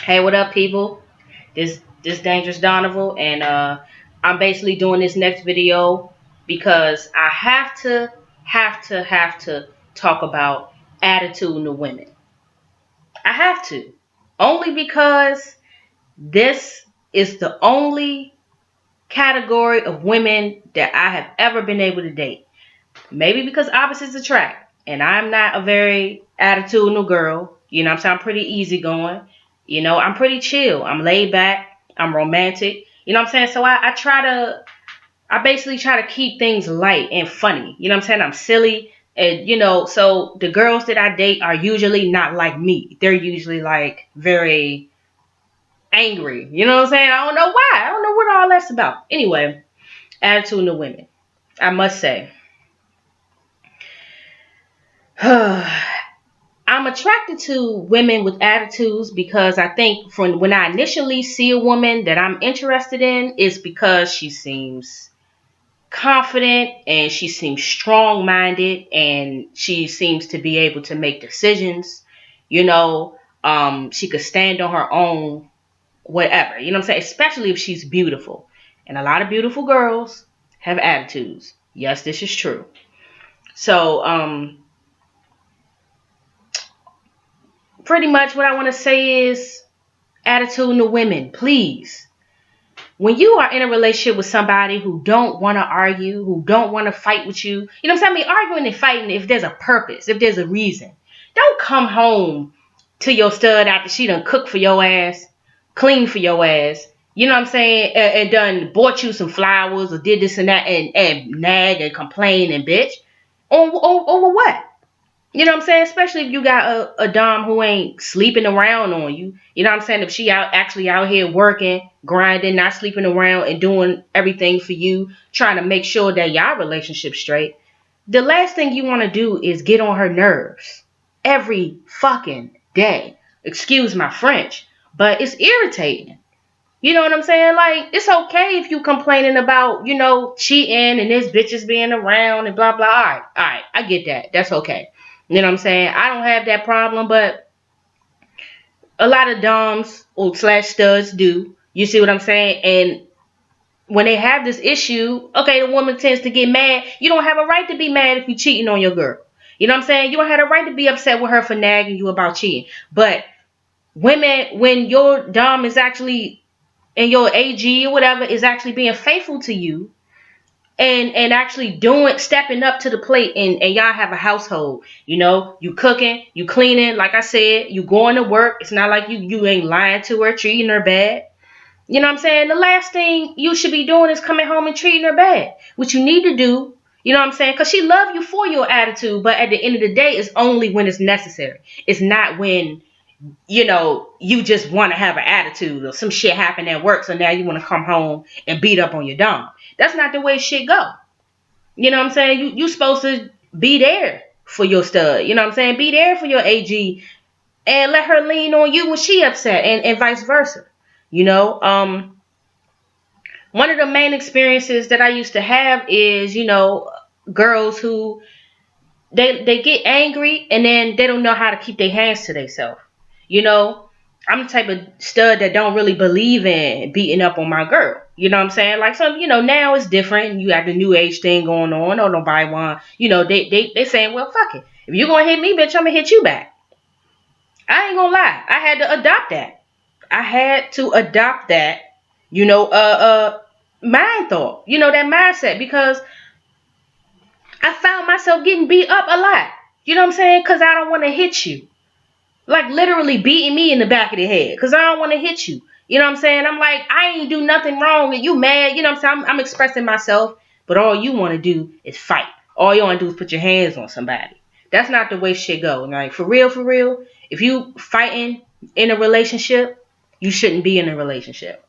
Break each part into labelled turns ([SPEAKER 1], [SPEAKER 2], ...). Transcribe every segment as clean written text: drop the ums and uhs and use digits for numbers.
[SPEAKER 1] Hey, what up, people? This dangerous Danovel, and I'm basically doing this next video because I have to talk about attitudinal women. I have to, only because this is the only category of women that I have ever been able to date. Maybe because opposites attract, and I'm not a very attitudinal girl. You know what I'm saying? I'm pretty easygoing. You know, I'm pretty chill. I'm laid back. I'm romantic. You know what I'm saying? So I basically try to keep things light and funny. You know what I'm saying? I'm silly. And, so the girls that I date are usually not like me. They're usually like very angry. You know what I'm saying? I don't know why. I don't know what all that's about. Anyway, attitudinal women. I must say. I'm attracted to women with attitudes because I think from when I initially see a woman that I'm interested in, it's because she seems confident and she seems strong-minded and she seems to be able to make decisions. She could stand on her own, whatever. You know what I'm saying? Especially if she's beautiful. And a lot of beautiful girls have attitudes. Yes, this is true. So, pretty much what I want to say is attitudinal women, please. When you are in a relationship with somebody who don't want to argue, who don't want to fight with you, you know what I'm saying? I mean, arguing and fighting if there's a purpose, if there's a reason. Don't come home to your stud after she done cooked for your ass, clean for your ass, you know what I'm saying, and done bought you some flowers or did this and that and nag and complain and bitch. Over what? You know what I'm saying? Especially if you got a dom who ain't sleeping around on you. You know what I'm saying? If she actually out here working, grinding, not sleeping around and doing everything for you, trying to make sure that y'all relationship straight. The last thing you want to do is get on her nerves every fucking day. Excuse my French, but it's irritating. You know what I'm saying? Like, it's okay if you complaining about, cheating and this bitches being around and blah, blah. All right, I get that. That's okay. You know what I'm saying? I don't have that problem, but a lot of doms or slash studs do. You see what I'm saying? And when they have this issue, okay, the woman tends to get mad. You don't have a right to be mad if you're cheating on your girl. You know what I'm saying? You don't have a right to be upset with her for nagging you about cheating. But women, when your dom is actually, and your AG or whatever is actually being faithful to you, and actually stepping up to the plate, and y'all have a household, you cooking, you cleaning, like I said, you going to work. It's not like you ain't lying to her, treating her bad. You know what I'm saying? The last thing you should be doing is coming home and treating her bad. What you need to do, you know what I'm saying? Because she love you for your attitude, but at the end of the day, it's only when it's necessary. It's not when you just want to have an attitude or some shit happened at work, so now you want to come home and beat up on your dom. That's not the way shit go. You know what I'm saying? You supposed to be there for your stud. You know what I'm saying? Be there for your AG and let her lean on you when she upset, and vice versa. One of the main experiences that I used to have is, girls who they get angry and then they don't know how to keep their hands to themselves. I'm the type of stud that don't really believe in beating up on my girl. You know what I'm saying? Like now it's different. You have the new age thing going on. Or nobody want, they saying, well, fuck it. If you're going to hit me, bitch, I'm going to hit you back. I ain't going to lie. I had to adopt that. Mind thought, that mindset, because I found myself getting beat up a lot. You know what I'm saying? Because I don't want to hit you. Like literally beating me in the back of the head because I don't want to hit you. You know what I'm saying? I'm like, I ain't do nothing wrong and you mad. You know what I'm saying? I'm expressing myself, but all you want to do is fight. All you want to do is put your hands on somebody. That's not the way shit go. Like, for real, if you fighting in a relationship, you shouldn't be in a relationship.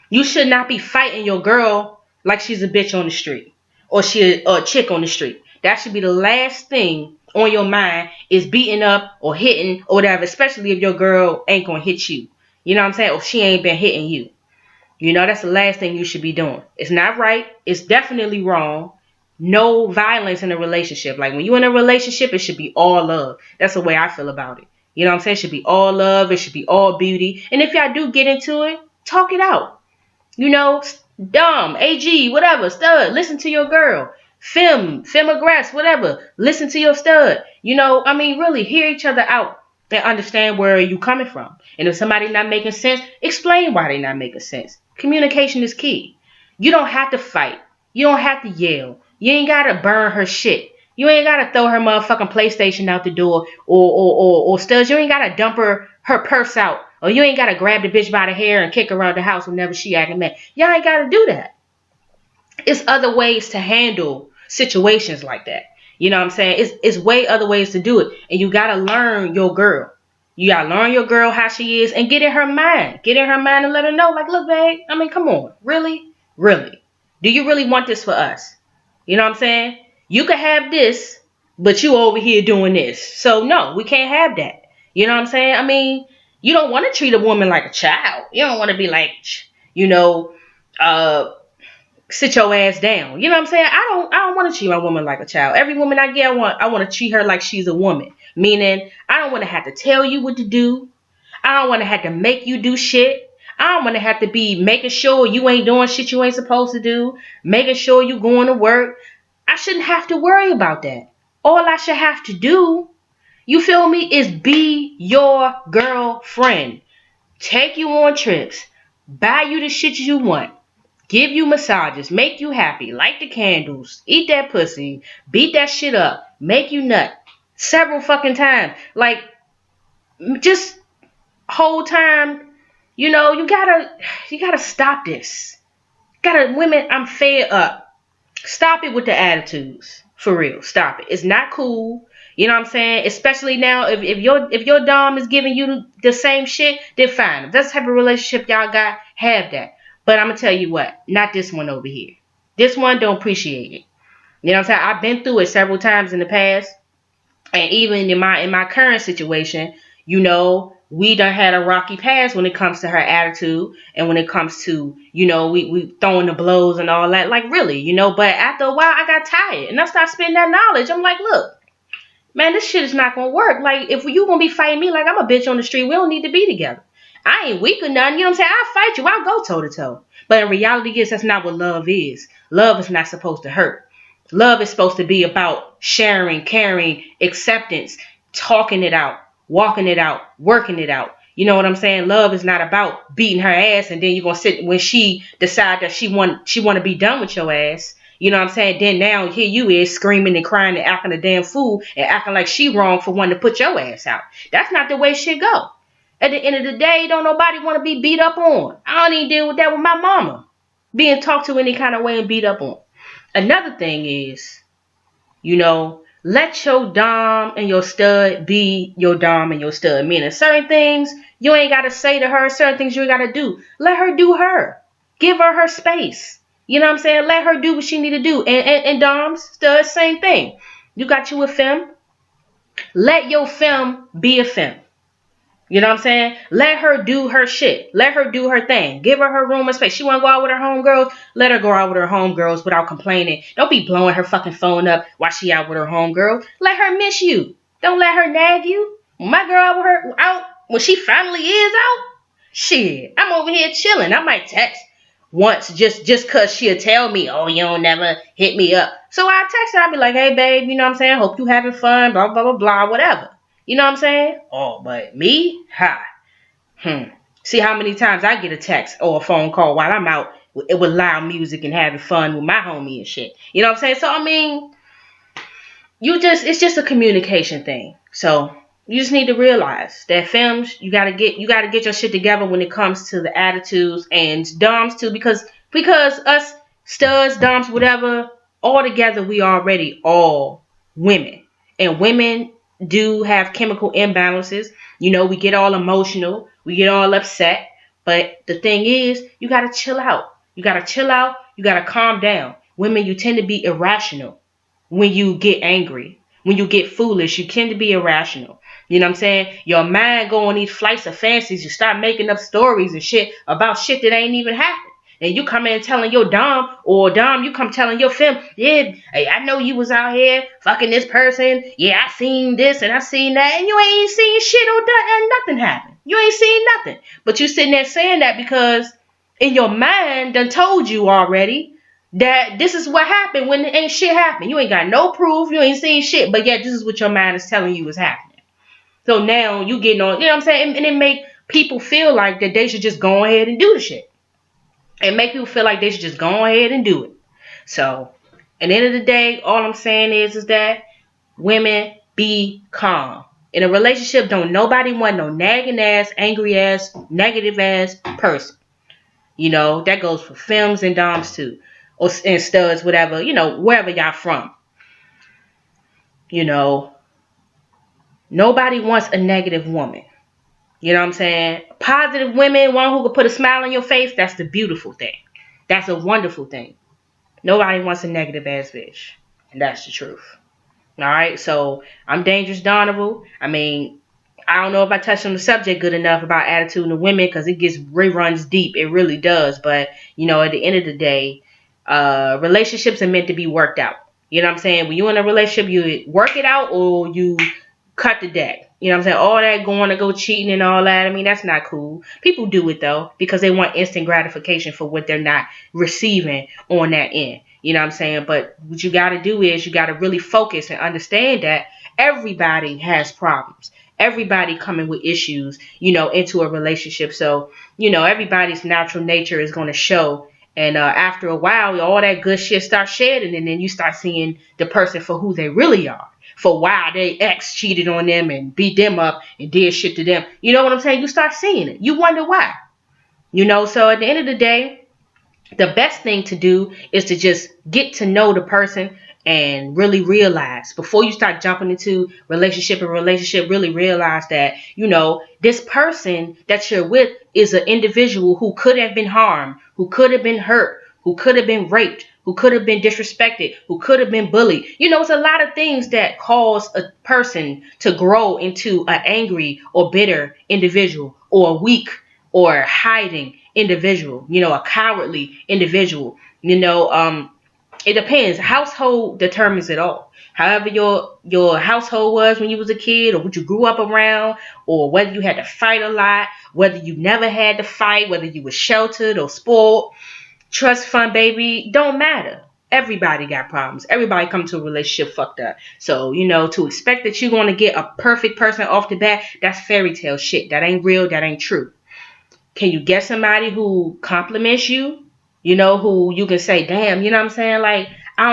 [SPEAKER 1] You should not be fighting your girl like she's a bitch on the street or she a chick on the street. That should be the last thing on your mind, is beating up or hitting or whatever, especially if your girl ain't gonna hit you. You know what I'm saying? Or she ain't been hitting you. That's the last thing you should be doing. It's not right. It's definitely wrong. No violence in a relationship. Like when you're in a relationship, it should be all love. That's the way I feel about it. You know what I'm saying? It should be all love. It should be all beauty. And if y'all do get into it, talk it out. You know, dumb, AG, whatever, stud, listen to your girl. Aggress, whatever, listen to your stud. You know, I mean, really hear each other out and understand where you coming from. And if somebody not making sense, explain why they not making sense. Communication is key. You don't have to fight. You don't have to yell. You ain't gotta burn her shit. You ain't gotta throw her motherfucking PlayStation out the door or studs. You ain't gotta dump her purse out. Or you ain't gotta grab the bitch by the hair and kick her around the house whenever she acting mad. Y'all ain't gotta do that. It's other ways to handle situations like that. You know what I'm saying? It's way other ways to do it. And you gotta learn your girl. You gotta learn your girl how she is and get in her mind. Get in her mind and let her know, like, look, babe, I mean, come on. Really? Really? Do you really want this for us? You know what I'm saying? You could have this, but you over here doing this. So no, we can't have that. You know what I'm saying? I mean, you don't want to treat a woman like a child. You don't want to be like, you know, sit your ass down. You know what I'm saying? I don't want to treat my woman like a child. Every woman I get, I want to treat her like she's a woman. Meaning, I don't want to have to tell you what to do. I don't want to have to make you do shit. I don't want to have to be making sure you ain't doing shit you ain't supposed to do. Making sure you going to work. I shouldn't have to worry about that. All I should have to do, you feel me, is be your girlfriend. Take you on trips. Buy you the shit you want. Give you massages. Make you happy. Light the candles. Eat that pussy. Beat that shit up. Make you nut. Several fucking times. Like, just whole time, you know, you gotta stop this. Women, I'm fed up. Stop it with the attitudes. For real. Stop it. It's not cool. You know what I'm saying? Especially now, if your dom is giving you the same shit, then fine. If that's the type of relationship y'all got, have that. But I'm going to tell you what. Not this one over here. This one don't appreciate it. You know what I'm saying? I've been through it several times in the past. And even in my current situation, you know, we done had a rocky past when it comes to her attitude and when it comes to, you know, we throwing the blows and all that. Like, really, you know, but after a while I got tired and I started spending that knowledge. I'm like, look, man, this shit is not going to work. Like, if you going to be fighting me like I'm a bitch on the street, we don't need to be together. I ain't weak or nothing. You know what I'm saying? I'll fight you. I'll go toe to toe. But in reality, yes, that's not what love is. Love is not supposed to hurt. Love is supposed to be about sharing, caring, acceptance, talking it out, walking it out, working it out. You know what I'm saying? Love is not about beating her ass and then you're going to sit when she decide that she want to be done with your ass. You know what I'm saying? Then now here you is screaming and crying and acting a damn fool and acting like she wrong for wanting to put your ass out. That's not the way shit go. At the end of the day, don't nobody want to be beat up on. I don't even deal with that with my mama. Being talked to any kind of way and beat up on. Another thing is, you know, let your dom and your stud be your dom and your stud. Meaning certain things you ain't got to say to her. Certain things you ain't got to do. Let her do her. Give her space. You know what I'm saying? Let her do what she need to do. And doms, studs, same thing. You got you a femme. Let your femme be a femme. You know what I'm saying? Let her do her shit. Let her do her thing. Give her room and space. She want to go out with her homegirls? Let her go out with her homegirls without complaining. Don't be blowing her fucking phone up while she out with her homegirls. Let her miss you. Don't let her nag you. When my girl out when she finally is out, shit, I'm over here chilling. I might text once just cause she'll tell me, oh, you don't never hit me up. So I text her. I'll be like, hey, babe, you know what I'm saying? Hope you having fun, blah, blah, blah, blah, whatever. You know what I'm saying? Oh, but me? See how many times I get a text or a phone call while I'm out with loud music and having fun with my homie and shit. You know what I'm saying? So, I mean, it's just a communication thing. So, you just need to realize that femmes, you gotta get your shit together when it comes to the attitudes and doms too, because us studs, doms, whatever, all together we already all women. And women do have chemical imbalances. You know, we get all emotional. We get all upset. But the thing is, you got to chill out. You got to chill out. You got to calm down. Women, you tend to be irrational when you get angry. When you get foolish, you tend to be irrational. You know what I'm saying? Your mind go on these flights of fancies. You start making up stories and shit about shit that ain't even happened. And you come in telling your Dom, or Dom, you come telling your fem, yeah, hey, I know you was out here fucking this person. Yeah, I seen this and I seen that. And you ain't seen shit or done, and nothing happened. You ain't seen nothing. But you sitting there saying that because in your mind done told you already that this is what happened when ain't shit happened. You ain't got no proof. You ain't seen shit. But yet this is what your mind is telling you is happening. So now you getting on, you know what I'm saying? And it make people feel like that they should just go ahead and do the shit. And make people feel like they should just go ahead and do it. So, at the end of the day, all I'm saying is that women, be calm. In a relationship, don't nobody want no nagging ass, angry ass, negative ass person. You know, that goes for femmes and doms too. Or and studs, whatever, you know, wherever y'all from. You know, nobody wants a negative woman. You know what I'm saying? Positive women, one who can put a smile on your face, that's the beautiful thing. That's a wonderful thing. Nobody wants a negative ass bitch. And that's the truth. Alright, so I'm Dangerous Danovel. I mean, I don't know if I touched on the subject good enough about attitudinal women because it gets reruns deep. It really does. But, you know, at the end of the day, relationships are meant to be worked out. You know what I'm saying? When you're in a relationship, you work it out or you cut the deck. You know what I'm saying? All that going to go cheating and all that. I mean, that's not cool. People do it, though, because they want instant gratification for what they're not receiving on that end. You know what I'm saying? But what you got to do is you got to really focus and understand that everybody has problems. Everybody coming with issues, you know, into a relationship. So, you know, everybody's natural nature is going to show. And after a while, all that good shit starts shedding. And then you start seeing the person for who they really are. For why their ex cheated on them and beat them up and did shit to them. You know what I'm saying? You start seeing it. You wonder why. You know, so at the end of the day, the best thing to do is to just get to know the person and really realize before you start jumping into relationship, really realize that, you know, this person that you're with is an individual who could have been harmed, who could have been hurt, who could have been raped, who could have been disrespected, who could have been bullied. You know, it's a lot of things that cause a person to grow into an angry or bitter individual or a weak or hiding individual, you know, a cowardly individual. You know, it depends. Household determines it all. However your household was when you was a kid, or what you grew up around, or whether you had to fight a lot, whether you never had to fight, whether you were sheltered or spoiled, trust fund baby, don't matter. Everybody got problems. Everybody come to a relationship fucked up. So, you know, to expect that you're going to get a perfect person off the bat, that's fairy tale shit. That ain't real. That ain't true. Can you get somebody who compliments you? You know, who you can say, damn, you know what I'm saying? Like, I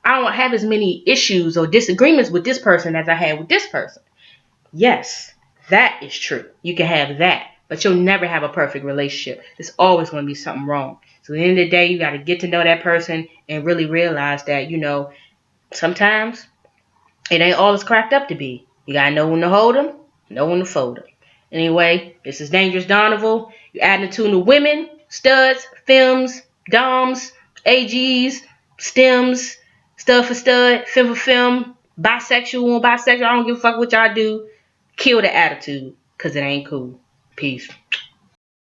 [SPEAKER 1] don't have as many issues or disagreements with this person as I had with this person. Yes, that is true. You can have that. But you'll never have a perfect relationship. There's always going to be something wrong. So at the end of the day, you got to get to know that person and really realize that, you know, sometimes it ain't all it's cracked up to be. You got to know when to hold them, know when to fold them. Anyway, this is Dangerous Danovel. You're adding a tune to women, studs, femmes, doms, AGs, stems, stud for stud, femme for femme, bisexual and bisexual. I don't give a fuck what y'all do. Kill the attitude, because it ain't cool. Peace.